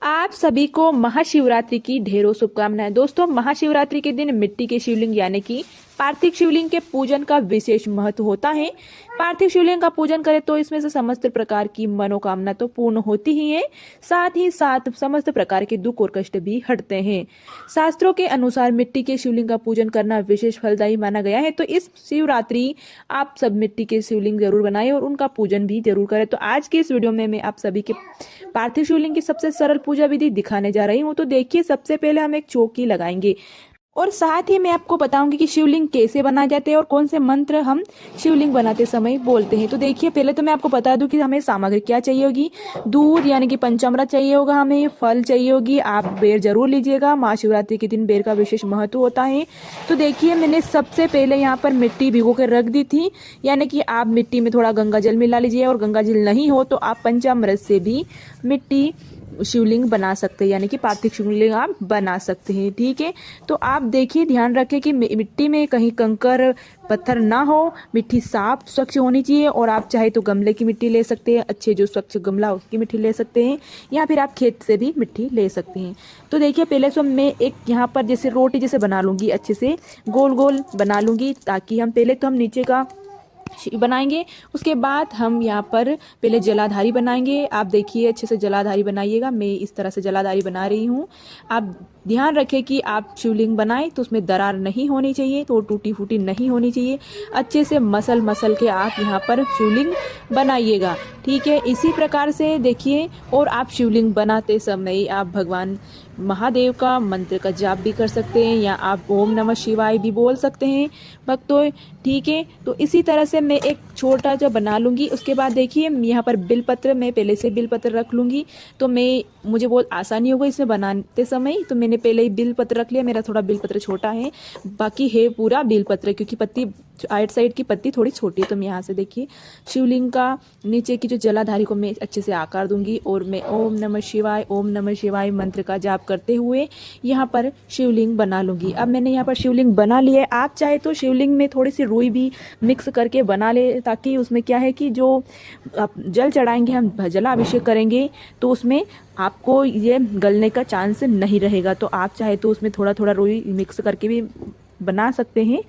आप सभी को महाशिवरात्रि की ढेरों शुभकामनाएं। दोस्तों, महाशिवरात्रि के दिन मिट्टी के शिवलिंग यानी कि पार्थिव शिवलिंग के पूजन का विशेष महत्व होता है। पार्थिव शिवलिंग का पूजन करें तो इसमें से समस्त प्रकार की मनोकामना तो पूर्ण होती ही है, साथ ही साथ समस्त प्रकार के दुख और कष्ट भी हटते हैं। शास्त्रों के अनुसार मिट्टी के शिवलिंग का पूजन करना विशेष फलदायी माना गया है। तो इस शिवरात्रि आप सब मिट्टी के शिवलिंग जरूर बनाएं और उनका पूजन भी जरूर करें। तो आज के इस वीडियो में मैं आप सभी के पार्थिव शिवलिंग की सबसे सरल पूजा विधि दिखाने जा रही हूँ। तो देखिए, सबसे पहले हम एक चौकी लगाएंगे और साथ ही मैं आपको बताऊंगी कि शिवलिंग कैसे बनाए जाते हैं और कौन से मंत्र हम शिवलिंग बनाते समय बोलते हैं। तो देखिए, पहले तो मैं आपको बता दूं कि हमें सामग्री क्या चाहिए होगी। दूध यानी कि पंचामृत चाहिए होगा, हमें फल चाहिए होगी। आप बेर जरूर लीजिएगा, महाशिवरात्रि के दिन बेर का विशेष महत्व होता है। तो देखिए, मैंने सबसे पहले यहाँ पर मिट्टी भिगो कर रख दी थी, यानी कि आप मिट्टी में थोड़ा गंगा जल मिला लीजिए, और गंगा जल नहीं हो तो आप पंचामृत से भी मिट्टी शिवलिंग बना सकते हैं, यानी कि पार्थिव शिवलिंग आप बना सकते हैं। ठीक है, तो आप देखिए, ध्यान रखें कि मिट्टी में कहीं कंकर पत्थर ना हो, मिट्टी साफ स्वच्छ होनी चाहिए। और आप चाहे तो गमले की मिट्टी ले सकते हैं, अच्छे जो स्वच्छ गमला उसकी मिट्टी ले सकते हैं, या फिर आप खेत से भी मिट्टी ले सकते हैं। तो देखिए, पहले तो मैं एक यहाँ पर जैसे रोटी जैसे बना लूँगी, अच्छे से गोल गोल बना लूँगी, ताकि हम पहले तो हम नीचे का बनाएंगे। उसके बाद हम यहाँ पर पहले जलाधारी बनाएंगे। आप देखिए, अच्छे से जलाधारी बनाइएगा। मैं इस तरह से जलाधारी बना रही हूँ। आप ध्यान रखें कि आप शिवलिंग बनाएं तो उसमें दरार नहीं होनी चाहिए, तो टूटी फूटी नहीं होनी चाहिए। अच्छे से मसल मसल के आप यहाँ पर शिवलिंग बनाइएगा। ठीक है, इसी प्रकार से देखिए। और आप शिवलिंग बनाते समय आप भगवान महादेव का मंत्र का जाप भी कर सकते हैं, या आप ओम नमः शिवाय भी बोल सकते हैं भक्तों। ठीक है, तो इसी तरह से मैं एक छोटा जो बना लूँगी। उसके बाद देखिए, यहाँ पर बिलपत्र मैं पहले से बिलपत्र रख लूँगी, तो मुझे बहुत आसानी होगा इसमें बनाते समय। तो मैंने पहले ही बिलपत्र रख लिया। मेरा थोड़ा बिलपत्र छोटा है, बाकी है पूरा बिलपत्र, क्योंकि पत्ती आइट साइड की पत्ती थोड़ी छोटी है। तो मैं यहाँ से देखिए, शिवलिंग का नीचे की जो जलाधारी को मैं अच्छे से आकार दूंगी, और मैं ओम नमः शिवाय मंत्र का जाप करते हुए यहाँ पर शिवलिंग बना लूँगी। अब मैंने यहाँ पर शिवलिंग बना लिया है। आप चाहे तो शिवलिंग में थोड़ी सी रुई भी मिक्स करके बना ले, ताकि उसमें क्या है कि जो जल चढ़ाएंगे, हम जलाभिषेक करेंगे, तो उसमें आपको ये गलने का चांस नहीं रहेगा। तो आप चाहे तो उसमें थोड़ा थोड़ा रुई मिक्स करके भी बना सकते हैं।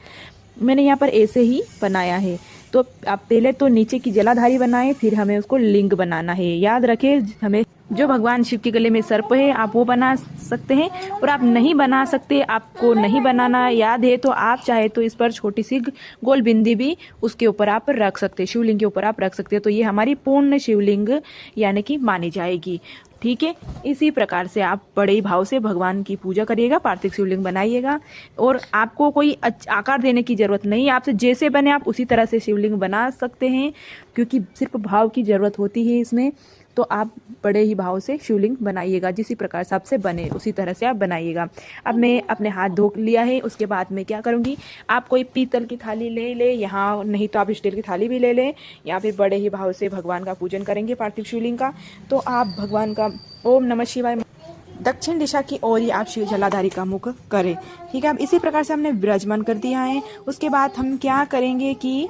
मैंने यहाँ पर ऐसे ही बनाया है। तो आप पहले तो नीचे की जलाधारी बनाएं, फिर हमें उसको लिंग बनाना है। याद रखें, हमें जो भगवान शिव के गले में सर्प है आप वो बना सकते हैं, और आप नहीं बना सकते, आपको नहीं बनाना याद है, तो आप चाहे तो इस पर छोटी सी गोल बिंदी भी उसके ऊपर आप रख सकते हैं, शिवलिंग के ऊपर आप रख सकते हैं। तो ये हमारी पूर्ण शिवलिंग यानी कि मानी जाएगी। ठीक है, इसी प्रकार से आप बड़े ही भाव से भगवान की पूजा करिएगा, पार्थिव शिवलिंग बनाइएगा। और आपको कोई आकार देने की जरूरत नहीं, आपसे जैसे बने आप उसी तरह से शिवलिंग बना सकते हैं, क्योंकि सिर्फ भाव की जरूरत होती है इसमें। तो आप बड़े ही भाव से शिवलिंग बनाइएगा, जिस प्रकार से आपसे बने उसी तरह से आप बनाइएगा। अब मैं अपने हाथ धो लिया है। उसके बाद मैं क्या करूँगी, आप कोई पीतल की थाली ले ले, यहाँ नहीं तो आप स्टील की थाली भी ले लें, या फिर बड़े ही भाव से भगवान का पूजन करेंगे पार्थिव शिवलिंग का। तो आप भगवान का ओम नमः शिवाय दक्षिण दिशा की ओर ही आप शिव जलाधारी का मुख करें। ठीक है, अब इसी प्रकार से हमने विराजमान कर दिया है। उसके बाद हम क्या करेंगे कि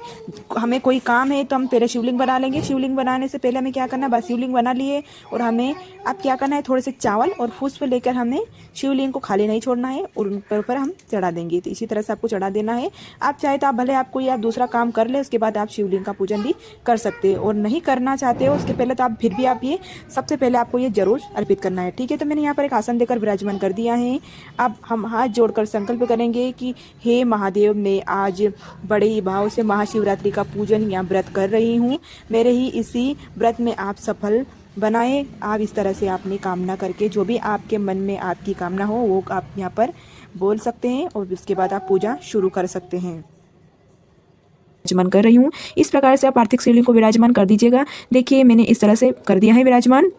हमें कोई काम है तो हम पहले शिवलिंग बना लेंगे। शिवलिंग बनाने से पहले हमें क्या करना है, बस शिवलिंग बना लिए, और हमें अब क्या करना है, थोड़े से चावल और पुष्प लेकर हमें शिवलिंग को खाली नहीं छोड़ना है, और उन पर ऊपर हम चढ़ा देंगे। तो इसी तरह से आपको चढ़ा देना है। आप चाहे तो आप भले आप कोई आप दूसरा काम कर ले, उसके बाद आप शिवलिंग का पूजन भी कर सकते हो, और नहीं करना चाहते हो उसके पहले तो आप फिर भी आप ये सबसे पहले आपको ये जरूर अर्पित करना है। ठीक है, तो मैंने यहाँ पर एक आसन देकर विराजमान कर दिया है। अब हम हाथ जोड़कर संकल्प करेंगे कि हे महादेव, मैं आज बड़े ही भाव से महाशिवरात्रि का पूजन या व्रत कर रही हूँ। मेरे ही इसी व्रत में आप सफल बनाए। आप इस तरह से अपनी कामना करके, जो भी आपके मन में आपकी कामना हो वो आप यहाँ पर बोल सकते हैं, और उसके बाद आप पूजा शुरू कर सकते हैं। विराजमान कर रही हूँ, इस प्रकार से आप पार्थिव शिवलिंग को विराजमान कर दीजिएगा। देखिए, मैंने इस तरह से कर दिया है विराजमान।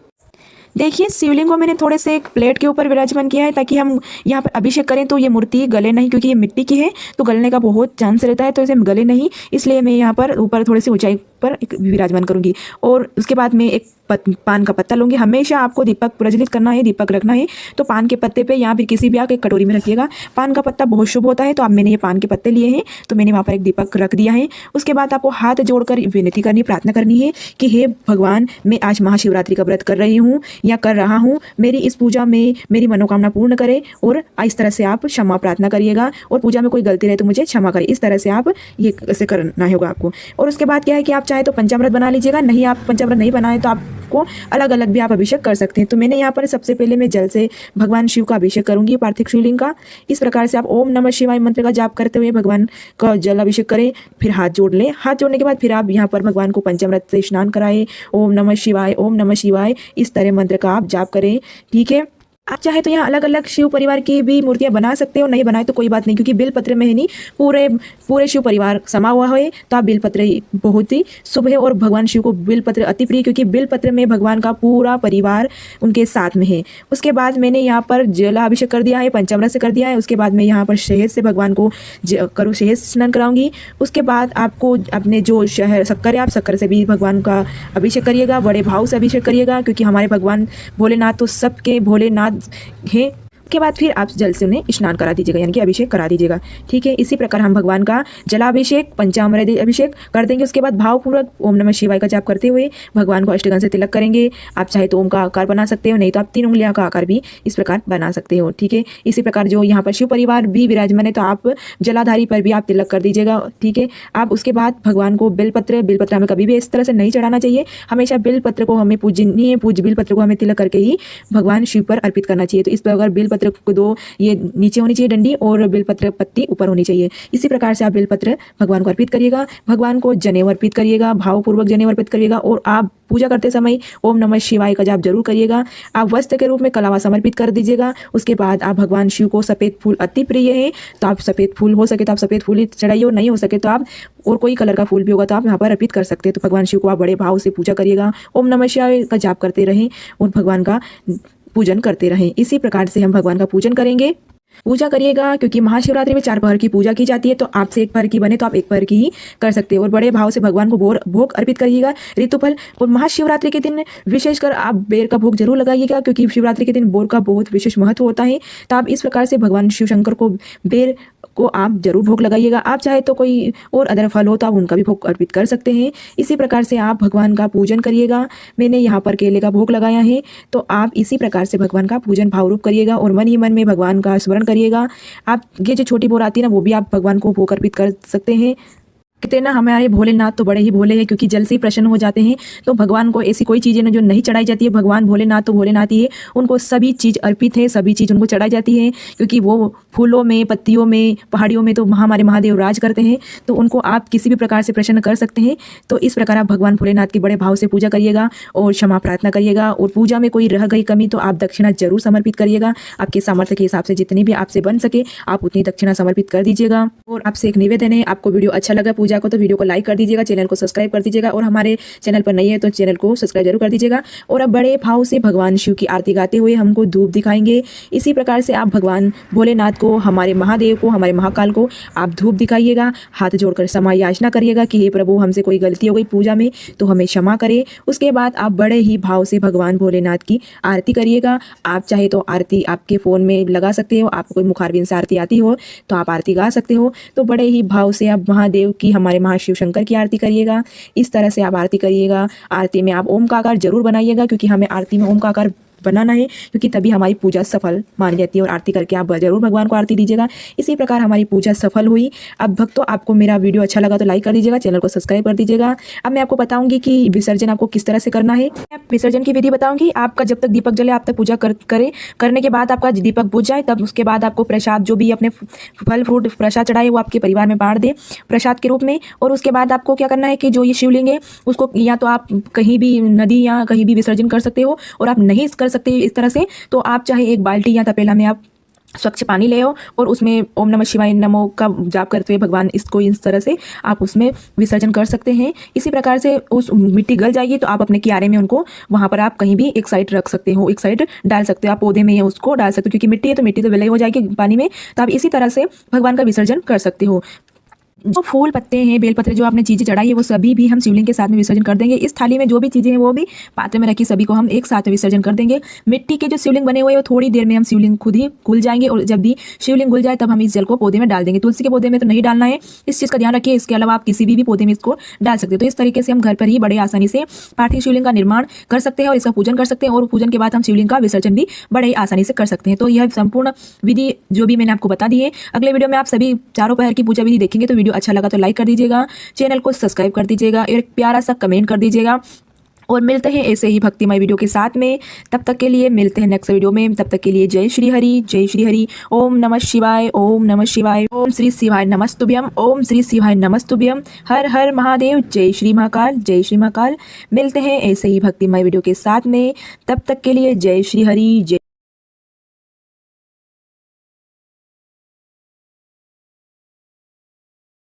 देखिए, शिवलिंग को मैंने थोड़े से एक प्लेट के ऊपर विराजमान किया है, ताकि हम यहाँ पर अभिषेक करें तो ये मूर्ति गले नहीं, क्योंकि ये मिट्टी की है तो गलने का बहुत चांस रहता है, तो इसे गले नहीं, इसलिए मैं यहाँ पर ऊपर थोड़ी सी ऊंचाई पर विराजमान करूँगी। और उसके बाद मैं एक पान का पत्ता लूँगी। हमेशा आपको दीपक प्रज्वलित करना है, दीपक रखना है, तो पान के पत्ते पे या फिर किसी भी आप एक कटोरी में रखिएगा। पान का पत्ता बहुत शुभ होता है, तो अब मैंने ये पान के पत्ते लिए हैं, तो मैंने वहाँ पर एक दीपक रख दिया है। उसके बाद आपको हाथ जोड़कर विनती करनी, प्रार्थना करनी है कि हे भगवान, मैं आज महाशिवरात्रि का व्रत कर रही हूँ या कर रहा हूँ, मेरी इस पूजा में मेरी मनोकामना पूर्ण करे। और इस तरह से आप क्षमा प्रार्थना करिएगा, और पूजा में कोई गलती रहे तो मुझे क्षमा करें। इस तरह से आप ये ऐसे करना होगा आपको। और उसके बाद क्या है कि आप चाहे तो पंचामृत बना लीजिएगा, नहीं आप पंचामृत नहीं बनाए तो आपको अलग अलग भी आप अभिषेक कर सकते हैं। तो मैंने यहाँ पर सबसे पहले मैं जल से भगवान शिव का अभिषेक करूंगी, पार्थिव शिवलिंग का। इस प्रकार से आप ओम नमः शिवाय मंत्र का जाप करते हुए भगवान का जल अभिषेक करें, फिर हाथ जोड़ लें। हाथ जोड़ने के बाद फिर आप यहाँ पर भगवान को पंचामृत से स्नान कराएं। ओम नमः शिवाय, ओम नमः शिवाय, इस तरह मंत्र का आप जाप करें। ठीक है, आप चाहे तो यहाँ अलग अलग शिव परिवार की भी मूर्तियां बना सकते हो, नहीं बनाए तो कोई बात नहीं, क्योंकि बेलपत्र में है नहीं पूरे शिव परिवार समा हुआ है, तो आप बेलपत्र बहुत ही शुभ है। और भगवान शिव को बेलपत्र अति प्रिय, क्योंकि बेलपत्र में भगवान का पूरा परिवार उनके साथ में है। उसके बाद मैंने यहाँ पर जलाभिषेक कर दिया है, पंचामृत से कर दिया है। उसके बाद मैं यहाँ पर शहद से भगवान को करूँ, शहद स्नान कराऊंगी। उसके बाद आपको अपने जो शक्कर है, आप शक्कर से भी भगवान का अभिषेक करिएगा, बड़े भाव से अभिषेक करिएगा, क्योंकि हमारे भगवान भोलेनाथ तो सबके भोलेनाथ हैं। के बाद फिर आप जल से उन्हें स्नान करा दीजिएगा, यानी कि अभिषेक करा दीजिएगा। ठीक है, इसी प्रकार हम भगवान का जलाभिषेक, पंचामृत अभिषेक कर देंगे। उसके बाद भावपूर्वक ओम नमः शिवाय का जाप करते हुए भगवान को अष्टगंध से तिलक करेंगे। आप चाहे तो ओम का आकार बना सकते हो, नहीं तो आप 3 उंगलियां का आकार भी इस प्रकार बना सकते हो। ठीक है, इसी प्रकार जो यहाँ पर शिव परिवार भी विराजमान है, तो आप जलाधारी पर भी आप तिलक कर दीजिएगा। ठीक है, आप उसके बाद भगवान को बेलपत्र हमें कभी भी इस तरह से नहीं चढ़ाना चाहिए। हमेशा बेलपत्र को हमें पूजनीय बेलपत्र को हमें तिलक करके ही भगवान शिव पर अर्पित करना चाहिए। तो इस प्रकार बेलपत्र को 2 ये नीचे होनी चाहिए डंडी, और बेलपत्र पत्ती ऊपर होनी चाहिए। इसी प्रकार से आप बेलपत्र भगवान को अर्पित करिएगा। भगवान को जनेऊ अर्पित करिएगा, भावपूर्वक जनेऊ अर्पित करिएगा। और आप पूजा करते समय ओम नमः शिवाय का जाप जरूर करिएगा। आप वस्त्र के रूप में कलावा समर्पित कर दीजिएगा। उसके बाद आप भगवान शिव को सफ़ेद फूल अति प्रिय है, तो आप सफ़ेद फूल हो सके तो आप सफ़ेद फूल ही चढ़ाइए, और नहीं हो सके तो आप और कोई कलर का फूल भी होगा तो आप यहाँ पर अर्पित कर सकते हैं। तो भगवान शिव को आप बड़े भाव से पूजा करिएगा, ओम नमः शिवाय का जाप करते रहें और भगवान का पूजन करते रहें। इसी प्रकार से हम भगवान का पूजन करेंगे। पूजा करिएगा, क्योंकि महाशिवरात्रि में 4 पहर की पूजा की जाती है, तो आपसे 1 पहर की बने तो आप 1 पहर की ही कर सकते हो। और बड़े भाव से भगवान को भोग अर्पित करिएगा ऋतुफल। और महाशिवरात्रि के दिन विशेषकर आप बेर का भोग जरूर लगाइएगा, क्योंकि शिवरात्रि के दिन बेर का बहुत विशेष महत्व होता है। तो आप इस प्रकार से भगवान शिव शंकर को बेर को आप जरूर भोग लगाइएगा। आप चाहे तो कोई और अदर फल हो तो आप उनका भी भोग अर्पित कर सकते हैं। इसी प्रकार से आप भगवान का पूजन करिएगा। मैंने यहाँ पर केले का भोग लगाया है, तो आप इसी प्रकार से भगवान का पूजन भावरूप करिएगा और मन ही मन में भगवान का स्मरण करिएगा। आप ये जो छोटी बोर आती है ना, वो भी आप भगवान को भोग अर्पित कर सकते हैं। कहते हैं ना, हमारे भोलेनाथ तो बड़े ही भोले हैं, क्योंकि जल से ही प्रसन्न हो जाते हैं। तो भगवान को ऐसी कोई चीज़ें जो नहीं चढ़ाई जाती है, भगवान भोलेनाथ तो भोलेनाथ ही है, उनको सभी चीज़ अर्पित है, सभी चीज़ उनको चढ़ाई जाती है, क्योंकि वो फूलों में, पत्तियों में, पहाड़ियों में तो हमारे महादेव राज करते हैं। तो उनको आप किसी भी प्रकार से प्रसन्न कर सकते हैं। तो इस प्रकार आप भगवान भोलेनाथ की बड़े भाव से पूजा करिएगा और क्षमा प्रार्थना करिएगा। और पूजा में कोई रह गई कमी तो आप दक्षिणा जरूर समर्पित करिएगा। आपके सामर्थ्य के हिसाब से जितनी भी आपसे बन सके आप उतनी दक्षिणा समर्पित कर दीजिएगा। और आपसे एक निवेदन है, आपको वीडियो अच्छा लगा पूजा को तो वीडियो को लाइक कर दीजिएगा, चैनल को सब्सक्राइब कर दीजिएगा, और हमारे चैनल पर नहीं है तो चैनल को सब्सक्राइब जरूर कर दीजिएगा। और अब बड़े भाव से भगवान शिव की आरती गाते हुए हमको धूप दिखाएंगे। इसी प्रकार से आप भगवान भोलेनाथ को, हमारे महादेव को, हमारे महाकाल को आप धूप दिखाइएगा, हाथ जोड़कर क्षमा याचना करिएगा कि हे प्रभु, हमसे कोई गलती हो गई पूजा में तो हमें क्षमा करे। उसके बाद आप बड़े ही भाव से भगवान भोलेनाथ की आरती करिएगा। आप चाहे तो आरती आपके फ़ोन में लगा सकते हो, आपको कोई मुखारबिंद से आरती आती हो तो आप आरती गा सकते हो। तो बड़े ही भाव से आप महादेव की, हमारे महाशिव शंकर की आरती करिएगा। इस तरह से आप आरती करिएगा। आरती में आप ओम का आकार जरूर बनाइएगा, क्योंकि हमें आरती में ओम का आकार बनाना है, क्योंकि तभी हमारी पूजा सफल मानी जाती है। और आरती करके आप जरूर भगवान को आरती दीजिएगा। इसी प्रकार हमारी पूजा सफल हुई। अब भक्तों, आपको मेरा वीडियो अच्छा लगा तो लाइक कर दीजिएगा, चैनल को सब्सक्राइब कर दीजिएगा। अब मैं आपको बताऊंगी कि विसर्जन आपको किस तरह से करना है। विसर्जन की विधि बताऊंगी। आपका जब तक दीपक जले, आप तक पूजा करने के बाद आपका दीपक बुझ जाए, तब उसके बाद आपको प्रसाद, जो भी अपने फल फ्रूट प्रसाद चढ़ाए वो आपके परिवार में बांट दे प्रसाद के रूप में। और उसके बाद आपको क्या करना है कि जो ये शिवलिंग है उसको या तो आप कहीं भी नदी या कहीं भी विसर्जन कर सकते हो, और आप नहीं कर सकते इस तरह से तो आप चाहे एक बाल्टी या तपेला में आप स्वच्छ पानी ले आओ और उसमें ओम नमः शिवाय नमो का जाप करते हुए भगवान इसको इस तरह से आप उसमें विसर्जन कर सकते हैं। इसी प्रकार से उस मिट्टी गल जाएगी तो आप अपने क्यारे में उनको वहाँ पर आप कहीं भी एक साइड रख सकते हो, एक साइड डाल सकते हो, आप पौधे में उसको डाल सकते हो, क्योंकि मिट्टी है तो मिट्टी तो विलय हो जाएगी पानी में। तो आप इसी तरह से भगवान का विसर्जन कर सकते हो। जो फूल पत्ते हैं, बेलपत्र, जो आपने चीज़ें चढ़ाई है वो सभी भी हम शिवलिंग के साथ में विसर्जन कर देंगे। इस थाली में जो भी चीज़ें हैं वो भी पात्र में रखी सभी को हम एक साथ विसर्जन कर देंगे। मिट्टी के जो शिवलिंग बने हुए हैं वो थोड़ी देर में हम शिवलिंग खुद ही घुल जाएंगे और जब भी शिवलिंग घुल जाए तब हम इस जल को पौधे में डाल देंगे। तुलसी के पौधे में तो नहीं डालना है, इस चीज़ का ध्यान रखिए। इसके अलावा आप किसी भी पौधे में इसको डाल सकते हो। तो इस तरीके से हम घर पर ही बड़े आसानी से पार्थिव शिवलिंग का निर्माण कर सकते हैं और इसका पूजन कर सकते हैं और पूजन के बाद हम शिवलिंग का विसर्जन भी बड़े आसानी से कर सकते हैं। तो यह संपूर्ण विधि जो भी मैंने आपको बता दी है। अगले वीडियो में आप सभी चारों पहर की पूजा विधि देखेंगे। तो वीडियो अच्छा लगा तो लाइक कर दीजिएगा, चैनल को सब्सक्राइब कर दीजिएगा, एक प्यारा सा कमेंट कर दीजिएगा और मिलते हैं ऐसे ही भक्तिमय वीडियो के साथ में। तब तक के लिए मिलते हैं नेक्स्ट वीडियो में। तब तक के लिए जय श्री हरि, जय श्री हरि। ओम नमः शिवाय, ओम नमः शिवाय, ओम श्री शिवाय नमस्तुभ्यम, ओम श्री शिवाय नमस्तुभ्यम। हर हर महादेव, जय श्री महाकाल, जय श्री महाकाल। मिलते हैं ऐसे ही भक्तिमय वीडियो के साथ में। तब तक के लिए जय श्री हरि, जय